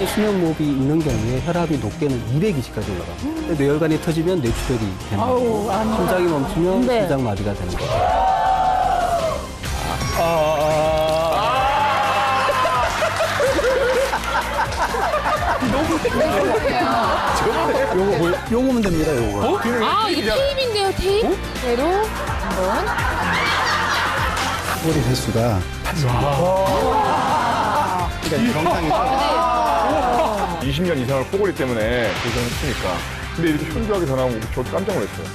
수면무호흡이 있는 경우에 혈압이 높게는 220까지 올라갑니다. 뇌혈관이 터지면 뇌출혈이 되는 거고 심장이 멈추면 네. 심장마비가 되는 거죠. 요거면 됩니다, 요거. 아, 이게 테이프인데요, 테이프? 대로 한번. 꼬리 횟수가 80개. 그러니까 정상이죠. 20년 이상을 코골이 때문에 고생했으니까. 근데 이렇게 현저하게 변하고 저도 깜짝 놀랐어요.